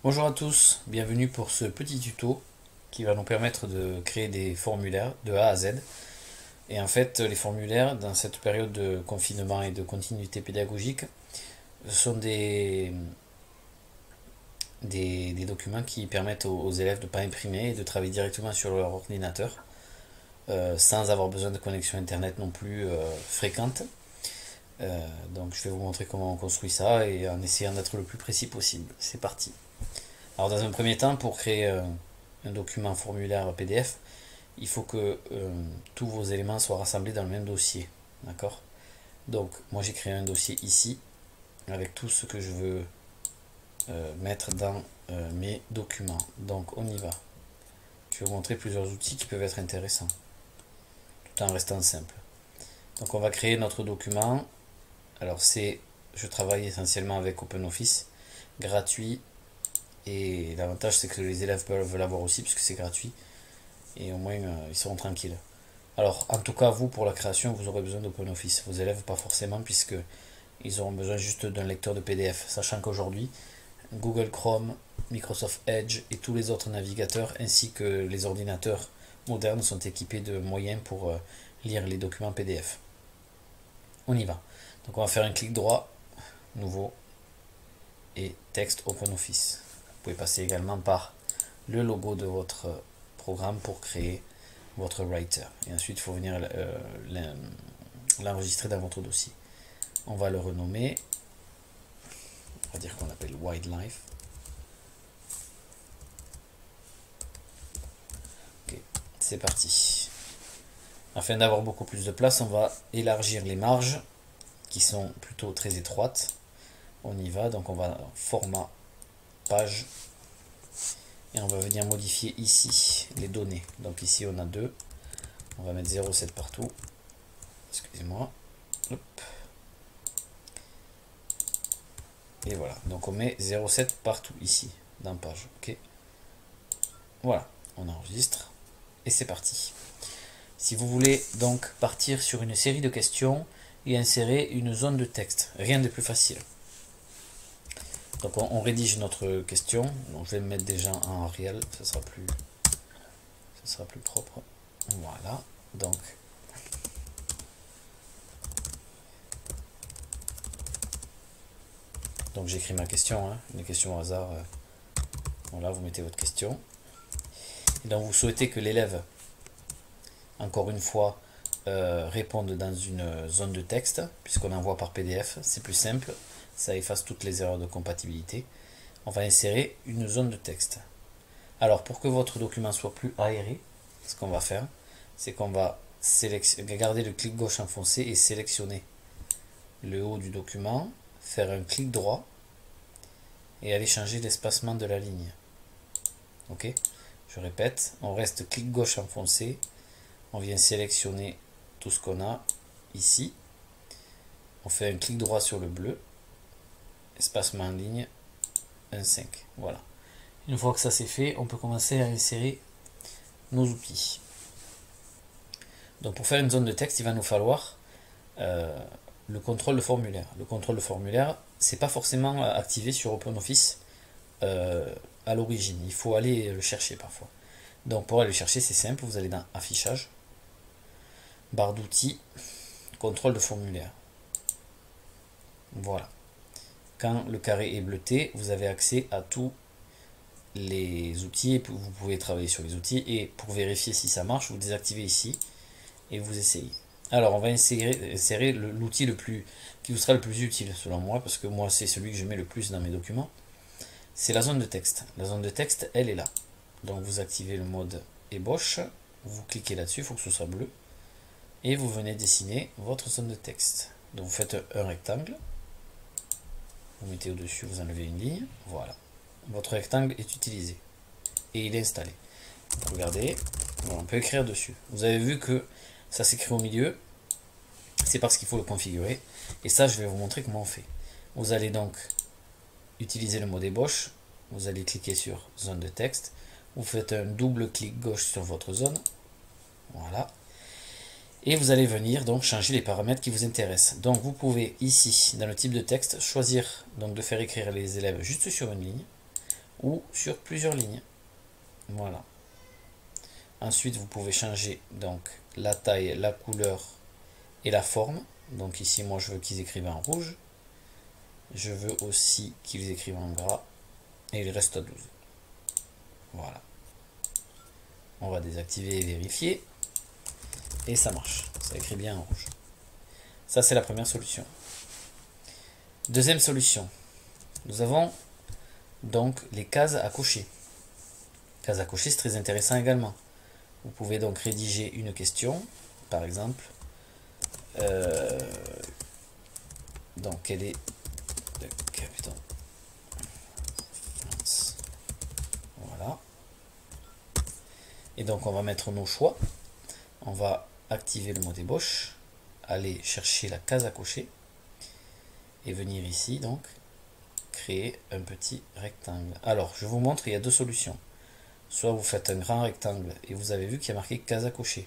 Bonjour à tous, bienvenue pour ce petit tuto qui va nous permettre de créer des formulaires de A à Z. Et en fait, les formulaires, dans cette période de confinement et de continuité pédagogique, ce sont des documents qui permettent aux élèves de ne pas imprimer et de travailler directement sur leur ordinateur, sans avoir besoin de connexion Internet non plus fréquente. Donc je vais vous montrer comment on construit ça et en essayant d'être le plus précis possible. C'est parti. Alors dans un premier temps, pour créer un document formulaire PDF, il faut que tous vos éléments soient rassemblés dans le même dossier. D'accord? Donc moi j'ai créé un dossier ici avec tout ce que je veux mettre dans mes documents. Donc on y va. Je vais vous montrer plusieurs outils qui peuvent être intéressants, tout en restant simple. Donc on va créer notre document. Alors je travaille essentiellement avec OpenOffice, gratuit. Et l'avantage c'est que les élèves peuvent l'avoir aussi puisque c'est gratuit. Et au moins ils seront tranquilles. Alors en tout cas vous pour la création vous aurez besoin d'OpenOffice. Vos élèves pas forcément puisque ils auront besoin juste d'un lecteur de PDF. Sachant qu'aujourd'hui Google Chrome, Microsoft Edge et tous les autres navigateurs ainsi que les ordinateurs modernes sont équipés de moyens pour lire les documents PDF. On y va. Donc on va faire un clic droit, nouveau et texte OpenOffice. Vous pouvez passer également par le logo de votre programme pour créer votre writer. Et ensuite, il faut venir l'enregistrer dans votre dossier. On va le renommer. On va dire qu'on l'appelle Wildlife. Ok, c'est parti. Afin d'avoir beaucoup plus de place, on va élargir les marges qui sont plutôt très étroites. On y va, donc on va format page et on va venir modifier ici les données. Donc ici on a 2, on va mettre 0,7 partout, excusez-moi, et voilà, donc on met 0,7 partout ici dans page. Ok, voilà, on enregistre et c'est parti. Si vous voulez donc partir sur une série de questions et insérer une zone de texte, rien de plus facile. Donc on rédige notre question. Donc je vais me mettre déjà en Arial, ça sera plus propre. Voilà. Donc j'écris ma question, hein, une question au hasard. Voilà, vous mettez votre question. Et donc vous souhaitez que l'élève, encore une fois, réponde dans une zone de texte, puisqu'on envoie par PDF, c'est plus simple, ça efface toutes les erreurs de compatibilité. On va insérer une zone de texte. Alors pour que votre document soit plus aéré, ce qu'on va faire, c'est qu'on va garder le clic gauche enfoncé et sélectionner le haut du document, faire un clic droit et aller changer l'espacement de la ligne. Ok, je répète, on reste clic gauche enfoncé, on vient sélectionner tout ce qu'on a ici, on fait un clic droit sur le bleu, espacement en ligne 1,5. Voilà. Une fois que ça c'est fait, on peut commencer à insérer nos outils. Donc pour faire une zone de texte, il va nous falloir le contrôle de formulaire. Le contrôle de formulaire, c'est pas forcément activé sur OpenOffice à l'origine. Il faut aller le chercher parfois. Donc pour aller le chercher, c'est simple. Vous allez dans Affichage, barre d'outils, contrôle de formulaire. Voilà. Quand le carré est bleuté, vous avez accès à tous les outils. Vous pouvez travailler sur les outils et pour vérifier si ça marche, vous désactivez ici et vous essayez. Alors on va insérer l'outil qui vous sera le plus utile selon moi, parce que moi c'est celui que je mets le plus dans mes documents. C'est la zone de texte. La zone de texte, elle est là. Donc vous activez le mode ébauche, vous cliquez là-dessus, il faut que ce soit bleu, et vous venez dessiner votre zone de texte. Donc vous faites un rectangle, vous mettez au-dessus, vous enlevez une ligne, voilà. Votre rectangle est utilisé et il est installé. Regardez, on peut écrire dessus. Vous avez vu que ça s'écrit au milieu, c'est parce qu'il faut le configurer. Et ça, je vais vous montrer comment on fait. Vous allez donc utiliser le mot ébauche, vous allez cliquer sur zone de texte, vous faites un double clic gauche sur votre zone, voilà, et vous allez venir donc changer les paramètres qui vous intéressent. Donc vous pouvez ici, dans le type de texte, choisir donc de faire écrire les élèves juste sur une ligne, ou sur plusieurs lignes. Voilà. Ensuite, vous pouvez changer donc la taille, la couleur et la forme. Donc ici, moi, je veux qu'ils écrivent en rouge. Je veux aussi qu'ils écrivent en gras. Et il reste à 12. Voilà. On va désactiver et vérifier. Et ça marche. Ça écrit bien en rouge. Ça, c'est la première solution. Deuxième solution. Nous avons donc les cases à cocher. Cases à cocher, c'est très intéressant également. Vous pouvez donc rédiger une question, par exemple. Donc, quelle est le capitaine France? Voilà. Et donc, on va mettre nos choix. On va activer le mot d'ébauche, aller chercher la case à cocher et venir ici, donc, créer un petit rectangle. Alors, je vous montre, il y a deux solutions. Soit vous faites un grand rectangle et vous avez vu qu'il y a marqué case à cocher.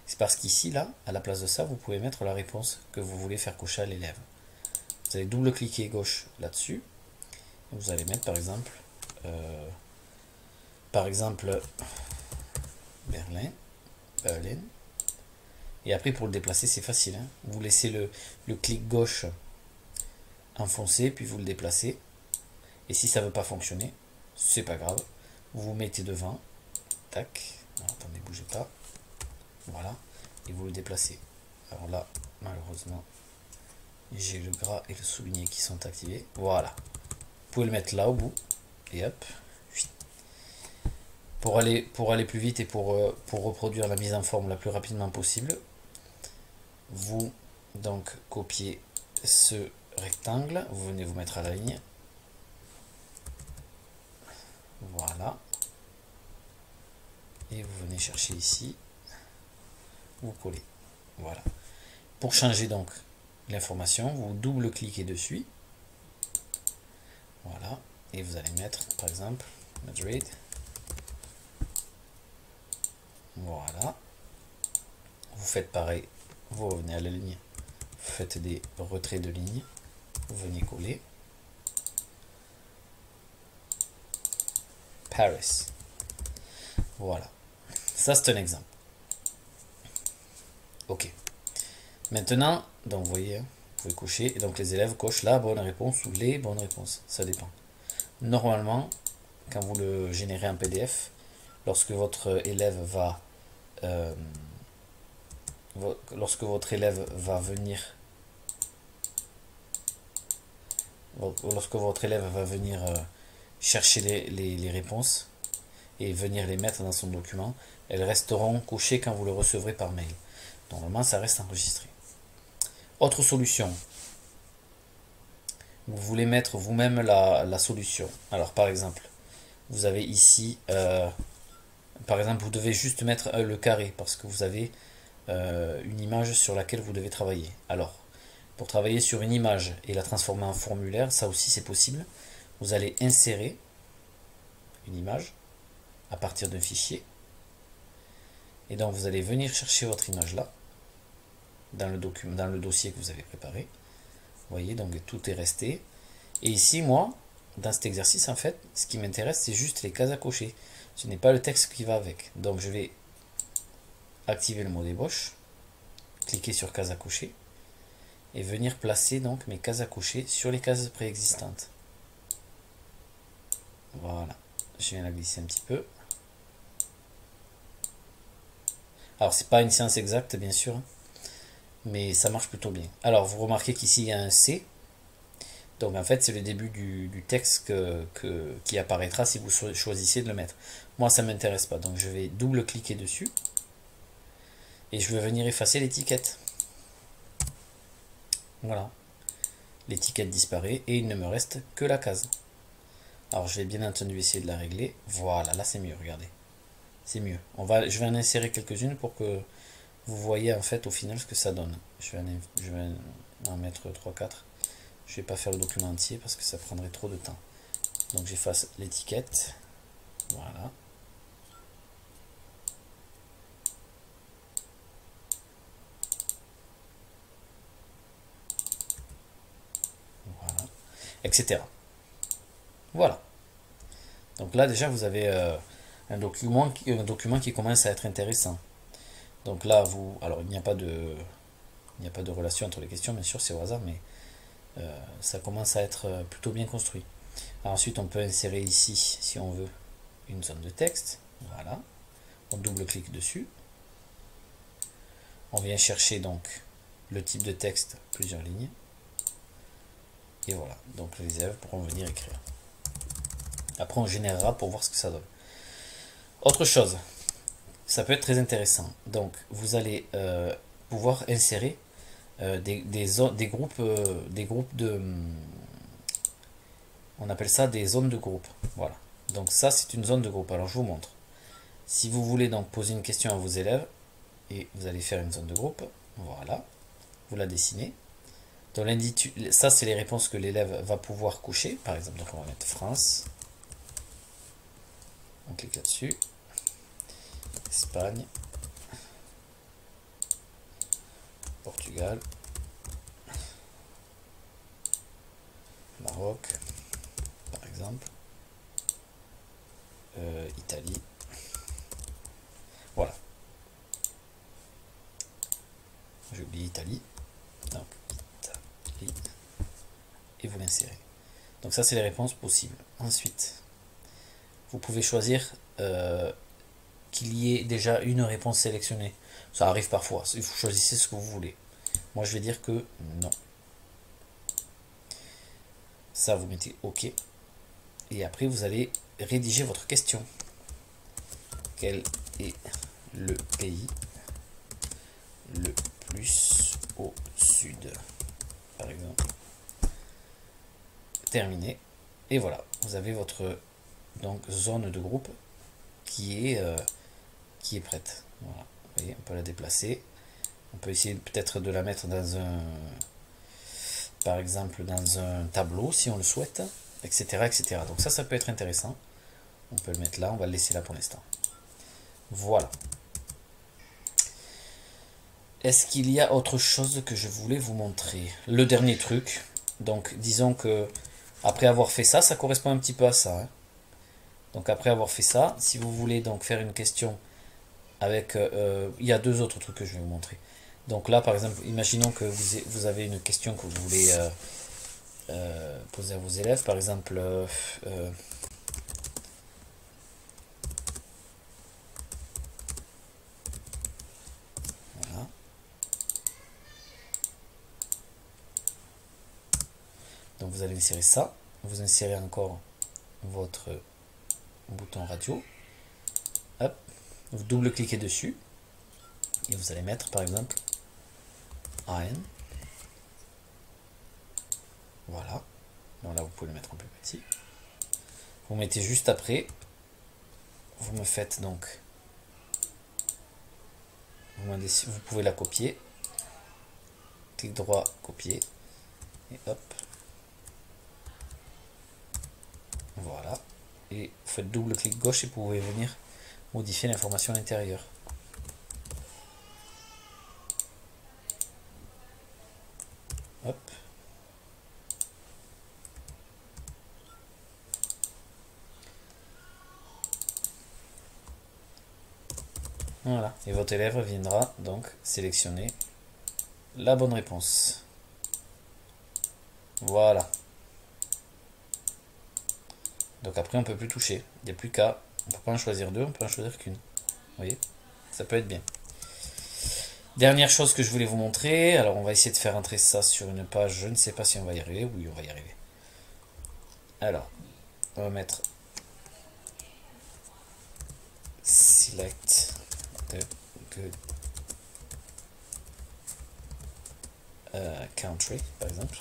C'est parce qu'ici, là, à la place de ça, vous pouvez mettre la réponse que vous voulez faire cocher à l'élève. Vous allez double-cliquer gauche là-dessus. Vous allez mettre par exemple Berlin. Et après, pour le déplacer, c'est facile, hein. Vous laissez le clic gauche enfoncé, puis vous le déplacez. Et si ça ne veut pas fonctionner, c'est pas grave. Vous vous mettez devant. Tac. Non, attendez, bougez pas. Voilà. Et vous le déplacez. Alors là, malheureusement, j'ai le gras et le souligné qui sont activés. Voilà. Vous pouvez le mettre là au bout. Et hop. Pour aller plus vite et pour reproduire la mise en forme la plus rapidement possible, vous donc copiez ce rectangle. Vous venez vous mettre à la ligne. Voilà. Et vous venez chercher ici. Vous collez. Voilà. Pour changer donc l'information, vous double-cliquez dessus. Voilà. Et vous allez mettre, par exemple, Madrid. Voilà. Vous faites pareil. Vous revenez à la ligne. Vous faites des retraits de ligne. Vous venez coller. Paris. Voilà. Ça, c'est un exemple. Ok. Maintenant, donc vous voyez, vous pouvez cocher. Et donc les élèves cochent la bonne réponse ou les bonnes réponses. Ça dépend. Normalement, quand vous le générez en PDF, lorsque votre élève va venir chercher les réponses et venir les mettre dans son document, elles resteront cochées quand vous le recevrez par mail. Normalement, ça reste enregistré. Autre solution. Vous voulez mettre vous-même la solution. Alors, par exemple, vous avez ici, par exemple, vous devez juste mettre le carré parce que vous avez une image sur laquelle vous devez travailler. Alors, pour travailler sur une image et la transformer en formulaire, ça aussi c'est possible. Vous allez insérer une image à partir d'un fichier. Et donc vous allez venir chercher votre image là, dans le dossier que vous avez préparé. Vous voyez, donc tout est resté. Et ici, moi, dans cet exercice, en fait, ce qui m'intéresse, c'est juste les cases à cocher. Ce n'est pas le texte qui va avec. Donc je vais activer le mot d'ébauche, cliquer sur case à cocher, et venir placer donc mes cases à cocher sur les cases préexistantes. Voilà. Je viens la glisser un petit peu. Alors, c'est pas une science exacte, bien sûr, mais ça marche plutôt bien. Alors, vous remarquez qu'ici, il y a un C. Donc, en fait, c'est le début du texte qui apparaîtra si vous choisissez de le mettre. Moi, ça ne m'intéresse pas, donc je vais double-cliquer dessus. Et je vais venir effacer l'étiquette. Voilà. L'étiquette disparaît et il ne me reste que la case. Alors, je vais bien entendu essayer de la régler. Voilà, là, c'est mieux, regardez. C'est mieux. Je vais en insérer quelques-unes pour que vous voyez en fait au final ce que ça donne. Je vais en mettre 3-4. Je vais pas faire le document entier parce que ça prendrait trop de temps. Donc j'efface l'étiquette. Voilà. Voilà. Etc. Voilà. Donc là déjà vous avez un document qui commence à être intéressant. Donc là alors il n'y a pas de relation entre les questions, bien sûr c'est au hasard, mais ça commence à être plutôt bien construit. Alors ensuite on peut insérer ici, si on veut, une zone de texte. Voilà, on double-clique dessus. On vient chercher donc le type de texte, plusieurs lignes. Et voilà, donc les élèves pourront venir écrire. Après on générera pour voir ce que ça donne. Autre chose, ça peut être très intéressant. Donc vous allez pouvoir insérer des groupes de... On appelle ça des zones de groupe. Voilà. Donc ça c'est une zone de groupe. Alors je vous montre. Si vous voulez donc poser une question à vos élèves, et vous allez faire une zone de groupe, voilà, vous la dessinez. Donc ça c'est les réponses que l'élève va pouvoir coucher. Par exemple, donc on va mettre France. On clique là-dessus. Espagne. Portugal. Maroc, par exemple. Italie. Voilà. J'ai oublié Italie. Donc, Italie. Et vous l'insérez. Donc ça, c'est les réponses possibles. Ensuite, vous pouvez choisir qu'il y ait déjà une réponse sélectionnée. Ça arrive parfois. Vous choisissez ce que vous voulez. Moi, je vais dire que non. Ça, vous mettez OK. Et après, vous allez rédiger votre question. Quel est le pays le plus au sud, par exemple? Terminé. Et voilà, vous avez votre donc zone de groupe qui est prête. Voilà. Vous voyez, on peut la déplacer. On peut essayer peut-être de la mettre dans un, par exemple, dans un tableau si on le souhaite, etc., etc. Donc ça peut être intéressant. On peut le mettre là, on va le laisser là pour l'instant. Voilà. Est-ce qu'il y a autre chose que je voulais vous montrer? Le dernier truc. Donc disons que après avoir fait ça, ça correspond un petit peu à ça. Hein. Donc après avoir fait ça, si vous voulez donc faire une question avec... il y a deux autres trucs que je vais vous montrer. Donc là par exemple, imaginons que vous avez une question que vous voulez poser à vos élèves. Par exemple... voilà. Donc vous allez insérer ça. Vous insérez encore votre bouton radio. Hop. Vous double-cliquez dessus. Et vous allez mettre par exemple AN. Voilà. Donc là vous pouvez le mettre un peu petit. Vous mettez juste après. Vous me faites donc. Vous pouvez la copier. Clic droit, copier. Et hop. Voilà. Et vous faites double clic gauche et vous pouvez venir modifier l'information à l'intérieur. Hop. Voilà. Et votre élève viendra donc sélectionner la bonne réponse. Voilà. Donc après on peut plus toucher. Il n'y a plus qu'à. On peut pas en choisir deux, on peut en choisir qu'une. Vous voyez? Ça peut être bien. Dernière chose que je voulais vous montrer. Alors on va essayer de faire entrer ça sur une page. Je ne sais pas si on va y arriver. Oui, on va y arriver. Alors, on va mettre select the good country, par exemple.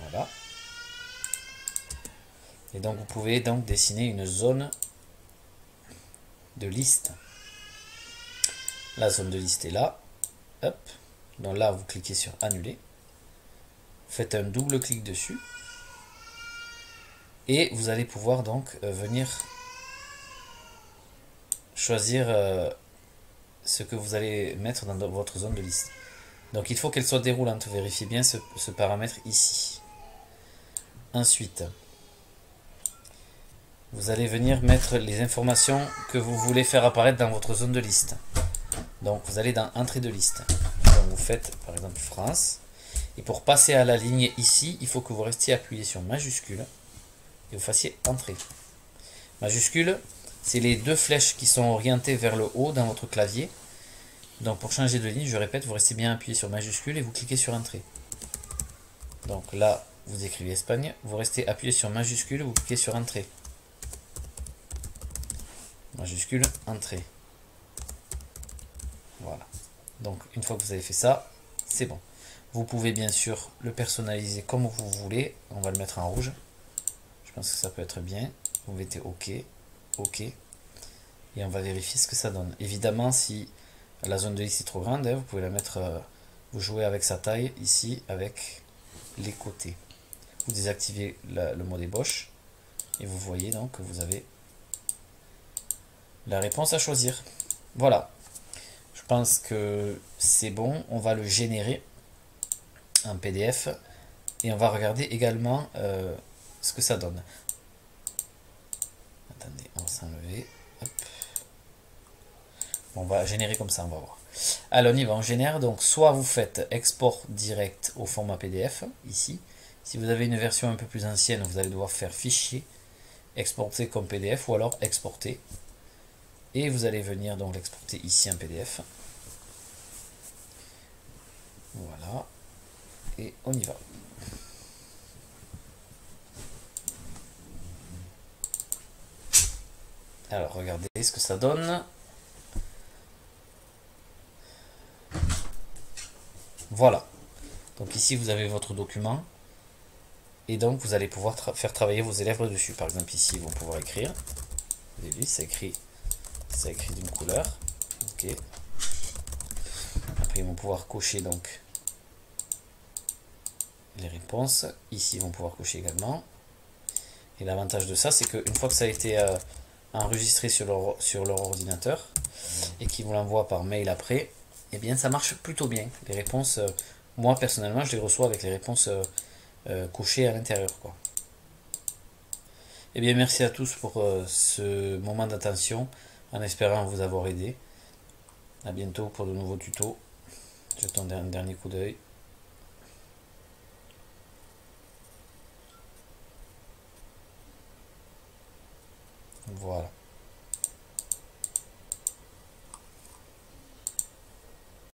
Voilà. Et donc vous pouvez donc dessiner une zone de liste. La zone de liste est là. Hop. Donc là vous cliquez sur annuler. Faites un double clic dessus. Et vous allez pouvoir donc venir choisir ce que vous allez mettre dans votre zone de liste. Donc il faut qu'elle soit déroulante. Vérifiez bien ce paramètre ici. Ensuite, vous allez venir mettre les informations que vous voulez faire apparaître dans votre zone de liste. Donc vous allez dans Entrée de liste. Donc vous faites par exemple France. Et pour passer à la ligne ici, il faut que vous restiez appuyé sur majuscule et vous fassiez Entrée. Majuscule, c'est les deux flèches qui sont orientées vers le haut dans votre clavier. Donc pour changer de ligne, je répète, vous restez bien appuyé sur majuscule et vous cliquez sur Entrée. Donc là, vous écrivez Espagne, vous restez appuyé sur majuscule, vous cliquez sur Entrée. Majuscule, Entrée. Voilà. Donc une fois que vous avez fait ça, c'est bon. Vous pouvez bien sûr le personnaliser comme vous voulez. On va le mettre en rouge. Je pense que ça peut être bien. Vous mettez OK, OK. Et on va vérifier ce que ça donne. Évidemment, si la zone de liste est trop grande, vous pouvez la mettre, vous jouez avec sa taille ici, avec les côtés. Vous désactivez le mode ébauche et vous voyez donc que vous avez la réponse à choisir. Voilà. Je pense que c'est bon. On va le générer en PDF et on va regarder également ce que ça donne. Attendez, on va s'enlever. Bon, on va générer comme ça, on va voir. Alors on y va, on génère. Donc soit vous faites export direct au format PDF, ici. Si vous avez une version un peu plus ancienne, vous allez devoir faire fichier, exporter comme PDF ou alors exporter. Et vous allez venir donc l'exporter ici en PDF. Voilà. Et on y va. Alors regardez ce que ça donne. Voilà. Donc ici vous avez votre document. Et donc vous allez pouvoir faire travailler vos élèves dessus. Par exemple ici ils vont pouvoir écrire. Vous avez vu, ça écrit d'une couleur. Ok. Après ils vont pouvoir cocher donc les réponses. Ici ils vont pouvoir cocher également. Et l'avantage de ça, c'est qu'une fois que ça a été enregistré sur leur ordinateur et qu'ils vous l'envoient par mail après, eh bien ça marche plutôt bien. Les réponses, moi personnellement, je les reçois avec les réponses cochées à l'intérieur, quoi. Eh bien merci à tous pour ce moment d'attention, en espérant vous avoir aidé. A bientôt pour de nouveaux tutos. Jetons un dernier coup d'œil. Voilà.